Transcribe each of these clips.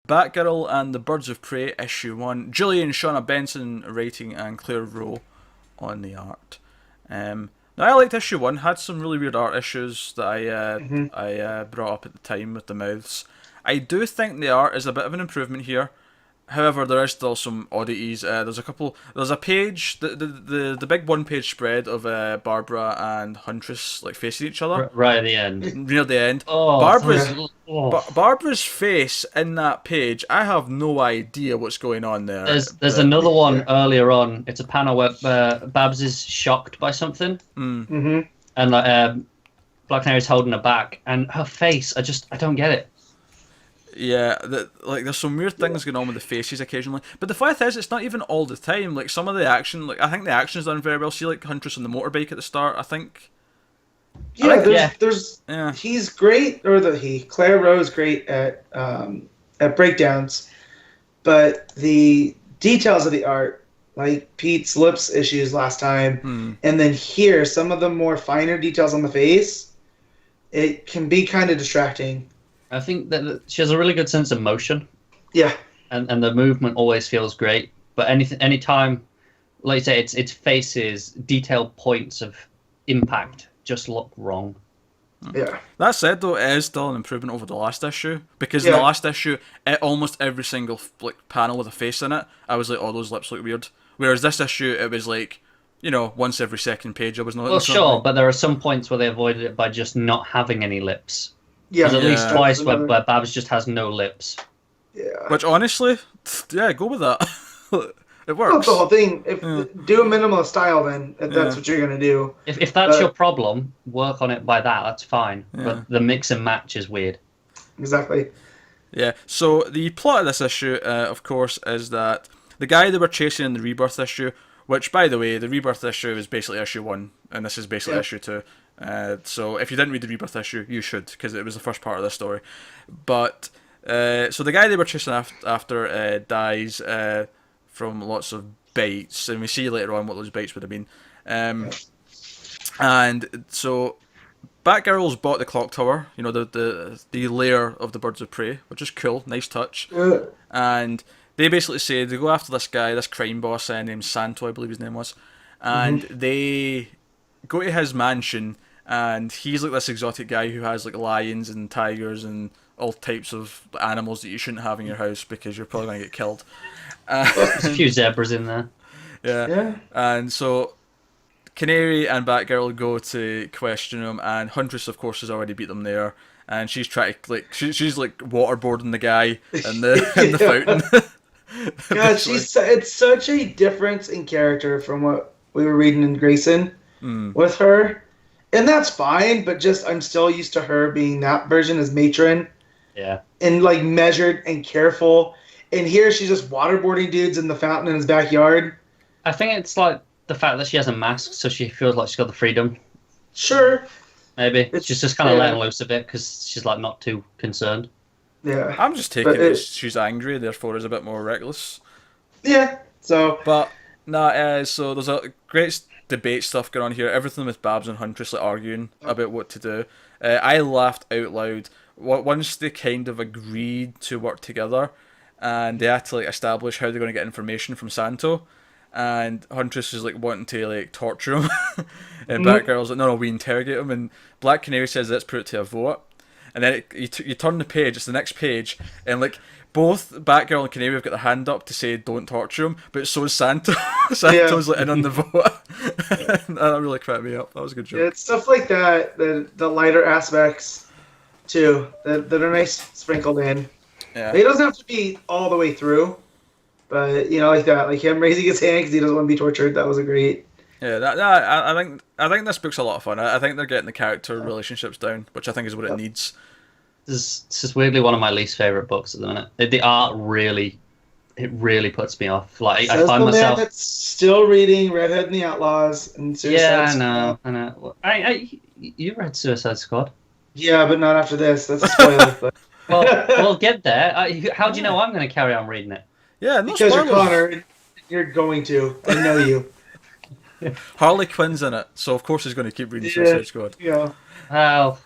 Batgirl and the Birds of Prey, issue 1. Julian Shauna Benson writing and Claire Rowe on the art. Now, I liked issue 1, had some really weird art issues that I brought up at the time with the mouths. I do think the art is a bit of an improvement here. However, there is still some oddities. There's a page, the big one-page spread of Barbara and Huntress like facing each other. Right at the end. Near the end. Oh, Barbara's face in that page, I have no idea what's going on there. There's another one earlier on. It's a panel where Babs is shocked by something. Mm-hmm. And Black Canary's holding her back, and her face, I don't get it. Yeah, there's some weird things going on with the faces occasionally. But the fact is, it's not even all the time. Like, some of the action, I think the action's done very well. See, like, Huntress on the motorbike at the start, I think. Yeah, he's great, Claire Rowe's great at breakdowns, but the details of the art, like Pete's lips issues last time, and then here, some of the more finer details on the face, it can be kind of distracting. I think that she has a really good sense of motion. Yeah. And the movement always feels great. But any time, like you say, its faces, detailed points of impact just look wrong. Yeah. That said, though, it is still an improvement over the last issue. Because in the last issue, almost every single panel with a face in it, I was like, oh, those lips look weird. Whereas this issue, it was like, once every second page I was noticing something. Well, sure, but there are some points where they avoided it by just not having any lips. Yeah, there's at least twice where Babs just has no lips. Yeah. Which, honestly, yeah, go with that. It works. That's the whole thing. Do a minimalist style, then, if that's what you're going to do. If that's your problem, work on it by that. That's fine. Yeah. But the mix and match is weird. Exactly. Yeah, so the plot of this issue, of course, is that the guy they were chasing in the Rebirth issue, which, by the way, the Rebirth issue is basically issue 1, and this is basically issue 2. So if you didn't read the Rebirth issue, you should, because it was the first part of the story. But so the guy they were chasing after dies from lots of bites, and we see later on what those bites would have been. And so Batgirl's bought the clock tower, the lair of the Birds of Prey, which is cool, nice touch. And they basically say they go after this guy, this crime boss named Santo, I believe his name was, and they go to his mansion. And he's like this exotic guy who has like lions and tigers and all types of animals that you shouldn't have in your house because you're probably going to get killed. There's a few zebras in there. Yeah. And so Canary and Batgirl go to question him, and Huntress, of course, has already beat them there. And she's trying to she's like waterboarding the guy in the fountain. God, it's such a difference in character from what we were reading in Grayson with her. And that's fine, but I'm still used to her being that version as matron. Yeah. And measured and careful. And here she's just waterboarding dudes in the fountain in his backyard. I think it's like the fact that she has a mask, so she feels like she's got the freedom. Sure. Maybe. She's just kind of letting loose a bit because she's not too concerned. Yeah. I'm just taking it she's angry, therefore is a bit more reckless. Yeah. So. But, so there's a great debate stuff going on here. Everything with Babs and Huntress arguing about what to do. I laughed out loud once they kind of agreed to work together, and they had to establish how they're going to get information from Santo. And Huntress is wanting to torture him, and Batgirl's like, no, we interrogate him. And Black Canary says, let's put it to a vote. And then you turn the page, it's the next page, and both Batgirl and Canary have got their hand up to say don't torture him, but so is Santo. Santo's in on the vote. And that really cracked me up. That was a good joke. Yeah, it's stuff like that, the lighter aspects too, that are nice sprinkled in. Yeah. It doesn't have to be all the way through, but like that, like him raising his hand because he doesn't want to be tortured. That was a great. Yeah, I think this book's a lot of fun. I think they're getting the character relationships down, which I think is what it needs. This is weirdly one of my least favorite books at the minute. The art really puts me off. I find myself. That's still reading Red Hood and the Outlaws and Suicide Squad. I know. You read Suicide Squad? Yeah, but not after this. That's a spoiler. But... well, we'll get there. How do you know I'm going to carry on reading it? Yeah, no because spoilers. You're Connor. You're going to. I know you. Harley Quinn's in it, so of course he's going to keep reading Suicide Squad. Yeah. Well,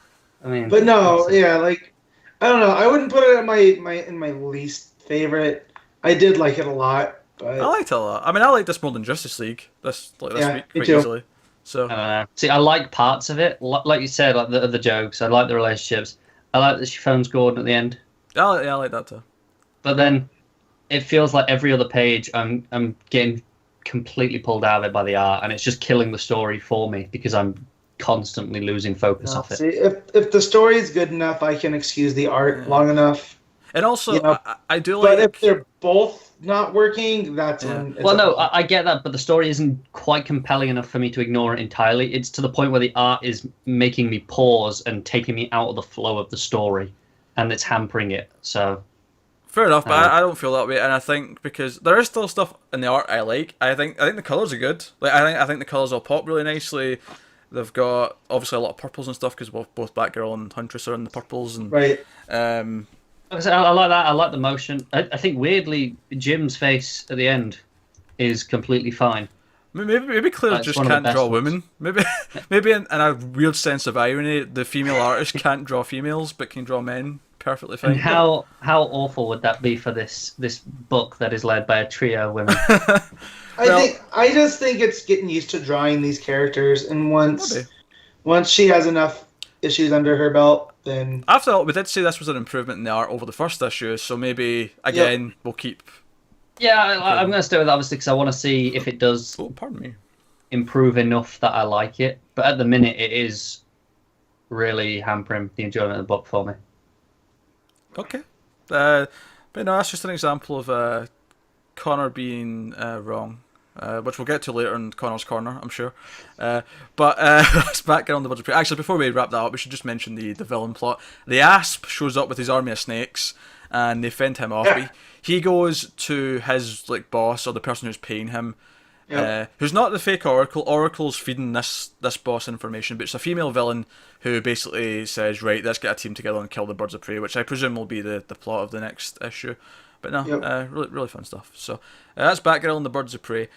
I mean. But no, I don't know. I wouldn't put it in my least favorite. I did like it a lot, I but liked it a lot. I mean, I liked this more than Justice League this Yeah, week me quite too. easily. So See, I like parts of it, like you said, like the jokes. I like the relationships. I like that she phones Gordon at the end. I like that too. But then it feels like every other page, I'm getting completely pulled out of it by the art, and it's just killing the story for me because I'm constantly losing focus off it. see, if the story is good enough, I can excuse the art long enough. And also, You know, I do But like. if they're both not working, that's Yeah. when. It's Well, a no, problem. I get that, but the story isn't quite compelling enough for me to ignore it entirely. It's to the point where the art is making me pause and taking me out of the flow of the story, and it's hampering it. So, Fair enough, but I don't feel that way, and I think because there is still stuff in the art I like. I think the colours are good. Like I think the colours all pop really nicely. They've got obviously a lot of purples and stuff because both Batgirl and Huntress are in the purples, and Right. like I said, I like that. I like the motion. I think weirdly, Jim's face at the end is completely fine. maybe Claire It's just one of the can't best draw ones. women. Maybe in a weird sense of irony, the female artist can't draw females but can draw men perfectly fine. And how awful would that be for this book that is led by a trio of women? I just think it's getting used to drawing these characters, and Maybe. once she has enough issues under her belt, then After all, we did say this was an improvement in the art over the first issue, so maybe again we'll keep. Yeah, I'm going to stay with it, obviously, because I want to see if it does Oh, pardon me. improve enough that I like it. But at the minute, it is really hampering the enjoyment of the book for me. Okay. But no, that's just an example of Connor being wrong, which we'll get to later in Connor's Corner, I'm sure. But let's back on the budget. Actually, before we wrap that up, we should just mention the villain plot. The Asp shows up with his army of snakes, and they fend him off. Yeah. He goes to his boss, or the person who's paying him, Yep. who's not the fake Oracle. Oracle's feeding this boss information, but it's a female villain who basically says, right, let's get a team together and kill the birds of prey, which I presume will be the plot of the next issue. But no, Yep. really fun stuff. So that's Batgirl and the Birds of Prey.